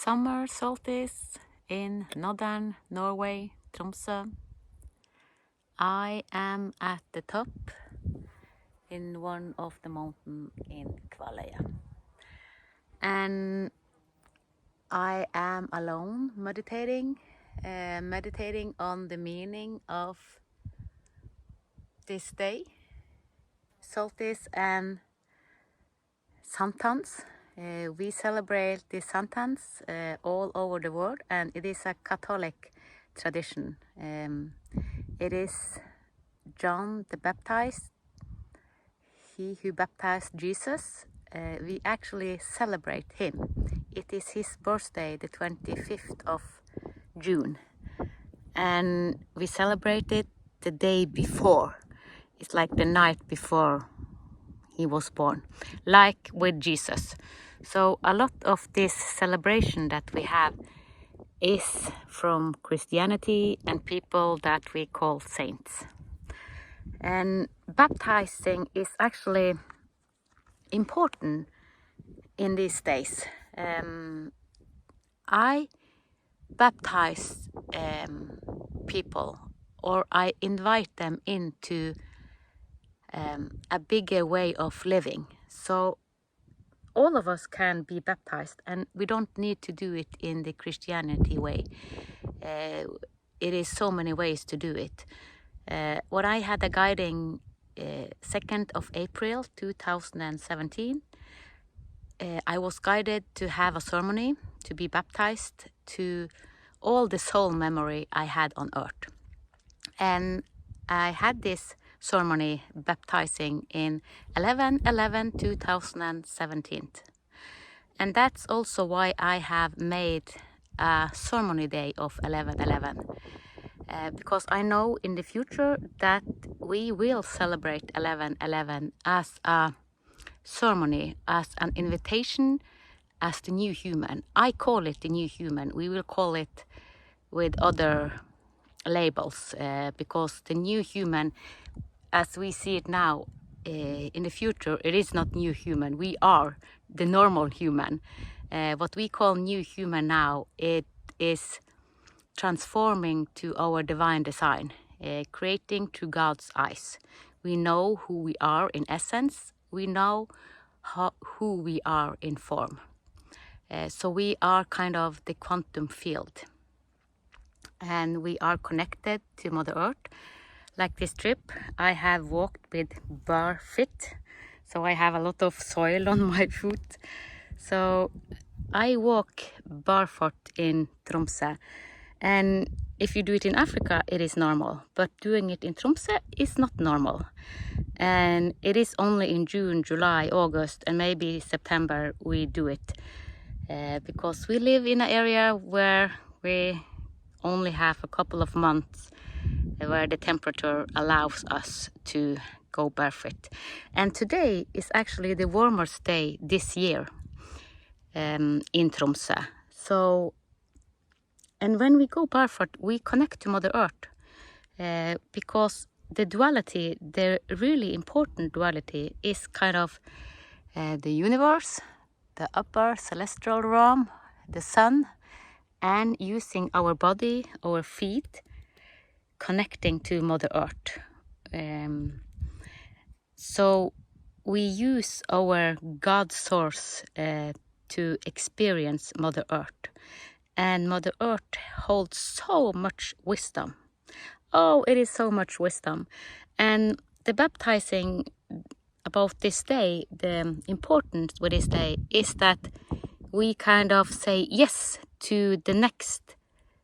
summer solstice in northern Norway, Tromsø. I am at the top in one of the mountains in Kvaløya. And I am alone meditating on the meaning of this day, solstice and Sankthans. We celebrate the Sankthans all over the world, and it is a Catholic tradition. It is John the Baptist, he who baptized Jesus. We actually celebrate him. It is his birthday, the 25th of June, and we celebrate it the day before. It's like the night before he was born, like with Jesus. So a lot of this celebration that we have is from Christianity and people that we call saints. And baptizing is actually important in these days. I baptize people, or I invite them into a bigger way of living. So all of us can be baptized, and we don't need to do it in the Christianity way. It is so many ways to do it. When I had a guiding 2nd of April 2017, I was guided to have a ceremony to be baptized to all the soul memory I had on earth. And I had this ceremony baptizing in 11/11/2017. And that's also why I have made a ceremony day of 11/11. Because I know in the future that we will celebrate 11/11 as a ceremony, as an invitation, as the new human. I call it the new human. We will call it with other labels because the new human, as we see it now, in the future, it is not new human. We are the normal human. What we call new human now, it is transforming to our divine design, creating through God's eyes. We know who we are in essence. We know who we are in form. So we are kind of the quantum field. And we are connected to Mother Earth. Like this trip, I have walked with bare feet, so I have a lot of soil on my foot. So I walk barefoot in Tromsø, and if you do it in Africa, it is normal, but doing it in Tromsø is not normal. And it is only in June, July, August, and maybe September we do it, because we live in an area where we only have a couple of months where the temperature allows us to go barefoot. And today is actually the warmest day this year in Tromsø. So, and when we go barefoot, we connect to Mother Earth, because the duality, the really important duality, is kind of the universe, the upper celestial realm, the sun, and using our body, our feet, connecting to Mother Earth. So we use our God source to experience Mother Earth. And Mother Earth holds so much wisdom. Oh, it is so much wisdom. And the baptizing about this day, the importance with this day is that we kind of say yes to the next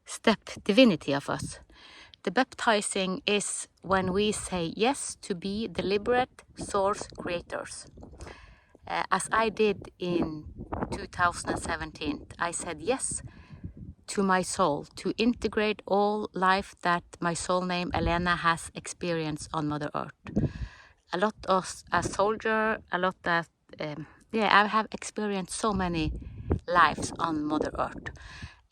step divinity of us. The baptizing is when we say yes to be deliberate source creators. As I did in 2017, I said yes to my soul, to integrate all life that my soul name Elena has experienced on Mother Earth. A lot as a soldier, a lot that, I have experienced so many lives on Mother Earth.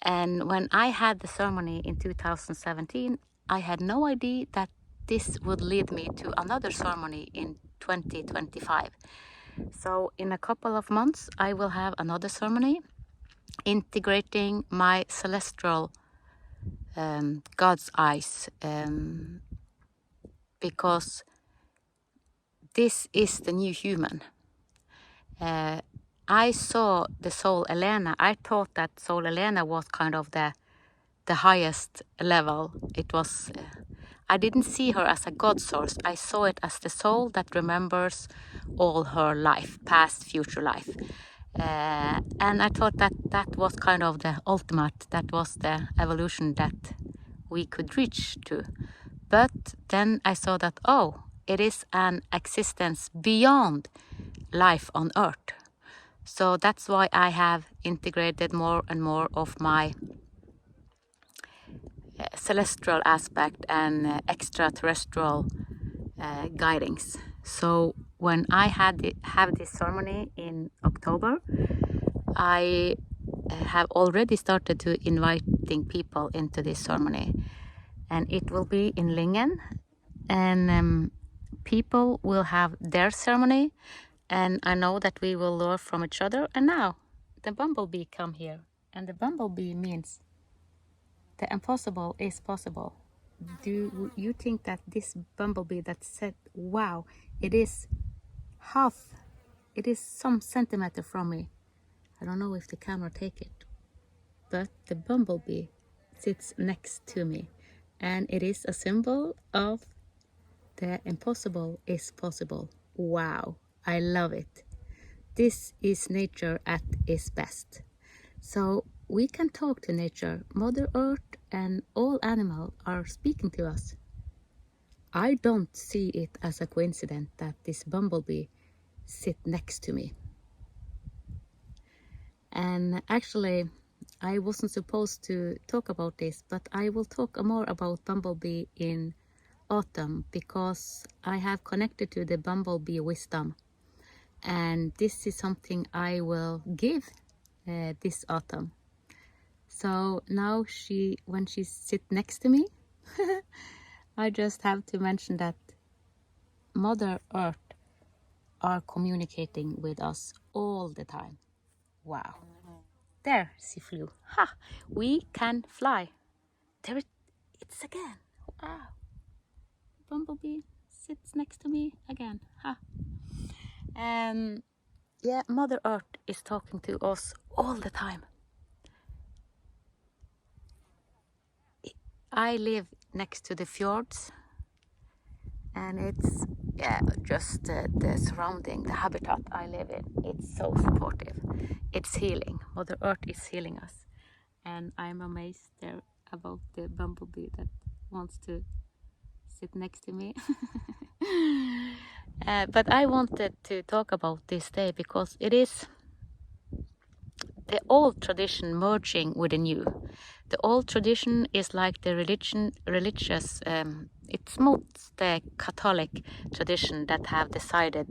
And when I had the ceremony in 2017, I had no idea that this would lead me to another ceremony in 2025. So in a couple of months, I will have another ceremony integrating my celestial God's eyes, because this is the new human. I saw the soul Elena. I thought that soul Elena was kind of the highest level. It was. I didn't see her as a God source. I saw it as the soul that remembers all her life, past, future life. And I thought that that was kind of the ultimate. That was the evolution that we could reach to. But then I saw that, oh, it is an existence beyond life on Earth. So that's why I have integrated more and more of my celestial aspect and extraterrestrial guidings. So when I have this ceremony in October, I have already started to inviting people into this ceremony, and it will be in Lingen, and people will have their ceremony, and I know that we will learn from each other. And now the bumblebee come here, and the bumblebee means the impossible is possible. Do you think that this bumblebee that said, wow, it is some centimeter from me. I don't know if the camera take it, but the bumblebee sits next to me, and it is a symbol of the impossible is possible. Wow, I love it. This is nature at its best. So we can talk to nature. Mother Earth and all animals are speaking to us. I don't see it as a coincidence that this bumblebee sit next to me. And actually, I wasn't supposed to talk about this, but I will talk more about bumblebee in autumn, because I have connected to the bumblebee wisdom, and this is something I will give this autumn. So now when she sit next to me, I just have to mention that Mother Earth are communicating with us all the time. Wow. There she flew. Ha! We can fly. There it's again. Wow. Bumblebee sits next to me again. Ha! Yeah, Mother Earth is talking to us all the time. I live next to the fjords, and it's just the surrounding, the habitat I live in. It's so supportive. It's healing. Mother Earth is healing us, and I'm amazed there about the bumblebee that wants to sit next to me. But I wanted to talk about this day because it is the old tradition merging with the new. The old tradition is like the religious. It's most the Catholic tradition that have decided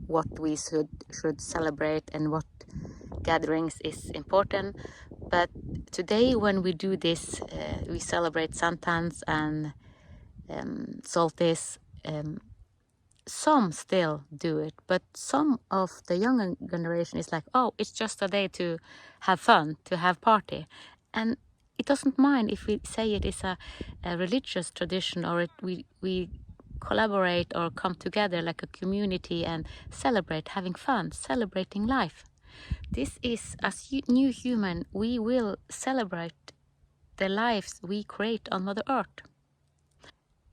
what we should celebrate and what gatherings is important. But today, when we do this, we celebrate Sankthans and solstice. Some still do it, but some of the younger generation is like, oh, it's just a day to have fun, to have party. And it doesn't mind if we say it is a religious tradition, or we collaborate or come together like a community and celebrate having fun, celebrating life. This is, as new human, we will celebrate the lives we create on Mother Earth.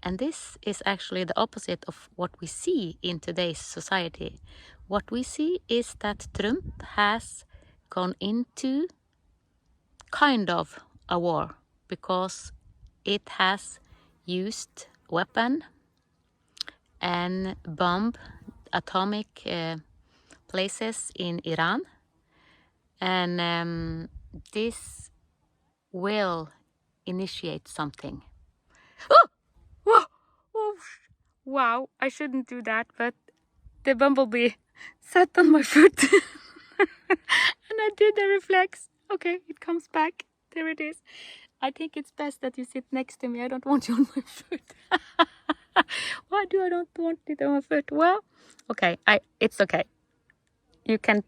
And this is actually the opposite of what we see in today's society. What we see is that Trump has gone into kind of a war because it has used weapon and bomb atomic places in Iran. And this will initiate something. Oh! Whoa! Oh, wow, I shouldn't do that, but the bumblebee sat on my foot and I did the reflex. Okay, it comes back. There it is. I think it's best that you sit next to me. I don't want you on my foot. Why do I don't want it on my foot? Well, okay, it's okay. You can.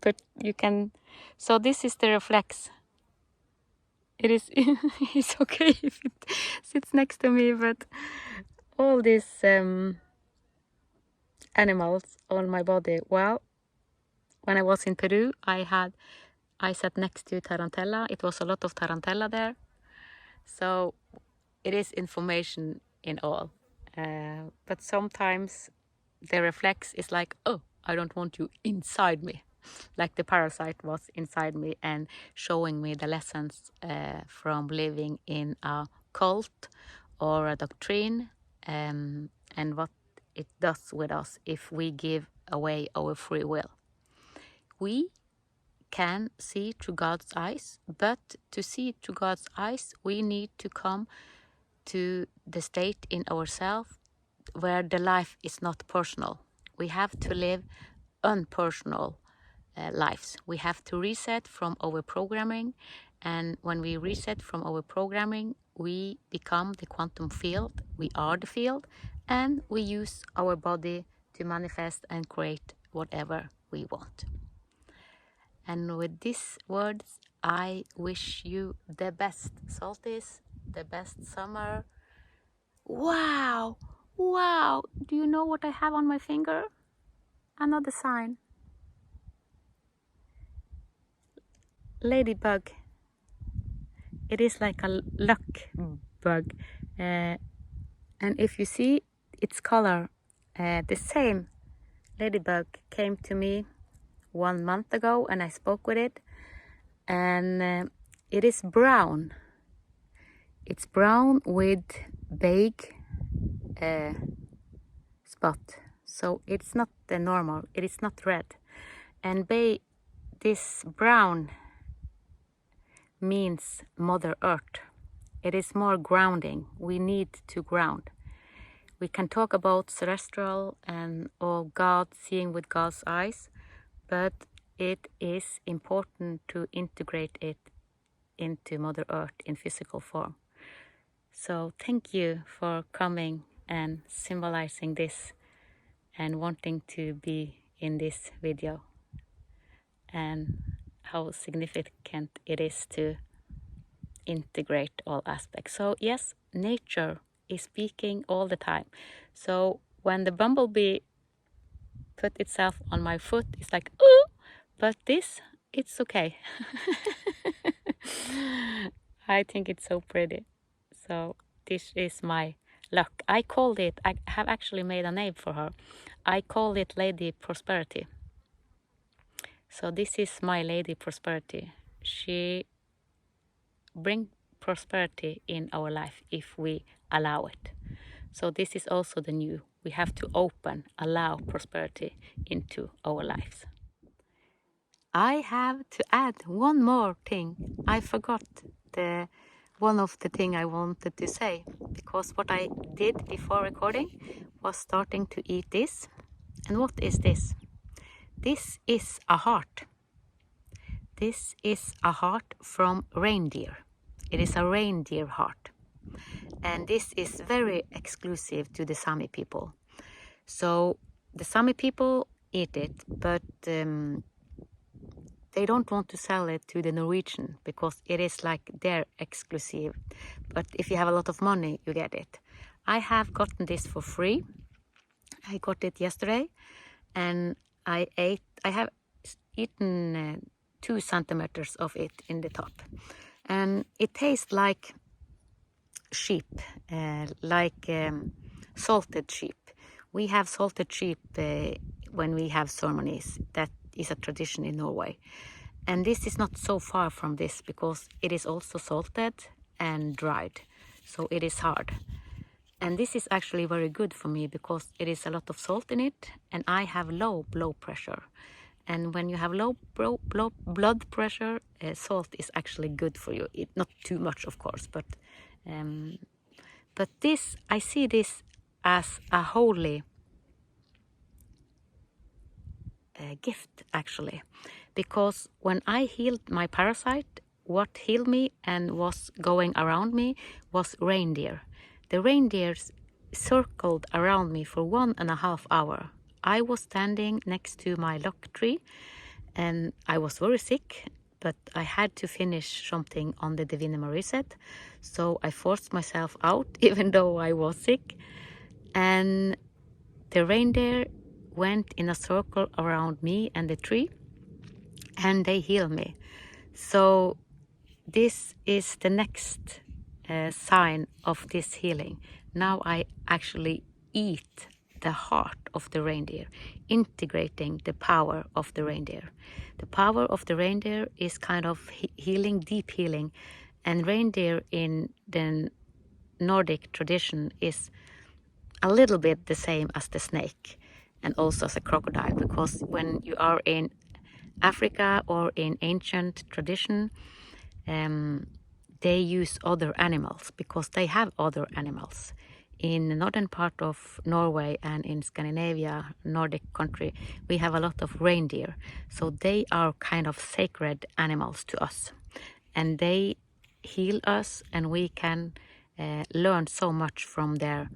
So this is the reflex. it is it's okay if it sits next to me, but all these animals on my body. Well, when I was in Peru, I sat next to tarantella. It was a lot of tarantella there. So it is information in all. But sometimes the reflex is like, oh, I don't want you inside me. Like the parasite was inside me and showing me the lessons from living in a cult or a doctrine, and what it does with us if we give away our free will. We can see through God's eyes, but to see through God's eyes, we need to come to the state in ourselves where the life is not personal. We have to live unpersonal lives. We have to reset from our programming, and when we reset from our programming, we become the quantum field. We are the field, and we use our body to manifest and create whatever we want. And with these words, I wish you the best solstice, the best summer. Wow! Wow! Do you know what I have on my finger? Another sign. Ladybug. It is like a luck bug. And if you see its color, the same ladybug came to me 1 month ago and I spoke with it. And it is brown. It's brown with big spot. So it's not the normal, it is not red. And this brown means Mother Earth. It is more grounding. We need to ground. We can talk about celestial and all God, seeing with God's eyes, but it is important to integrate it into Mother Earth in physical form. So thank you for coming and symbolizing this and wanting to be in this video, and how significant it is to integrate all aspects. So yes, nature is speaking all the time. So when the bumblebee put itself on my foot, it's like, ooh, but this, it's okay. I think it's so pretty. So this is my luck. I called it, I have actually made a name for her. I call it Lady Prosperity. So this is my Lady Prosperity. She brings prosperity in our life if we allow it. So this is also the new. We have to allow prosperity into our lives. I have to add one more thing. I forgot one of the thing I wanted to say, because what I did before recording was starting to eat this. And what is this? This is a heart. This is a heart from reindeer. It is a reindeer heart. And this is very exclusive to the Sámi people. So the Sámi people eat it, but they don't want to sell it to the Norwegian because it is like their exclusive. But if you have a lot of money, you get it. I have gotten this for free. I got it yesterday, and I have eaten 2 centimeters of it in the top. And it tastes like sheep, like salted sheep. We have salted sheep when we have ceremonies. That is a tradition in Norway. And this is not so far from this because it is also salted and dried. So it is hard. And this is actually very good for me because it is a lot of salt in it, and I have low blood pressure. And when you have low blood pressure, salt is actually good for you. Not too much, of course, but this, I see this as a holy gift, actually, because when I healed my parasite, what healed me and was going around me was reindeer. The reindeers circled around me for 1.5 hours. I was standing next to my lock tree and I was very sick, but I had to finish something on the Divina reset, so I forced myself out even though I was sick. And the reindeer went in a circle around me and the tree, and they healed me. So this is the next sign of this healing. Now I actually eat the heart of the reindeer, integrating the power of the reindeer. The power of the reindeer is kind of healing, deep healing, and reindeer in the Nordic tradition is a little bit the same as the snake and also as a crocodile, because when you are in Africa or in ancient tradition, they use other animals because they have other animals. In the northern part of Norway and in Scandinavia, Nordic country, we have a lot of reindeer. So they are kind of sacred animals to us. And they heal us, and we can learn so much from their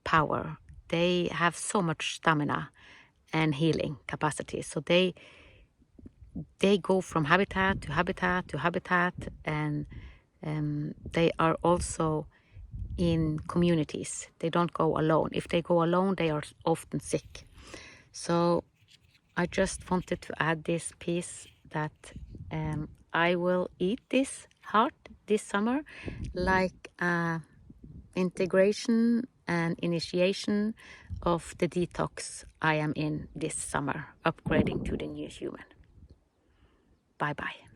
power. They have so much stamina and healing capacity. So they go from habitat to habitat to habitat, and they are also in communities. They don't go alone. If they go alone, they are often sick. So I just wanted to add this piece that I will eat this heart this summer, like integration and initiation of the detox I am in this summer, upgrading to the new human. Bye bye.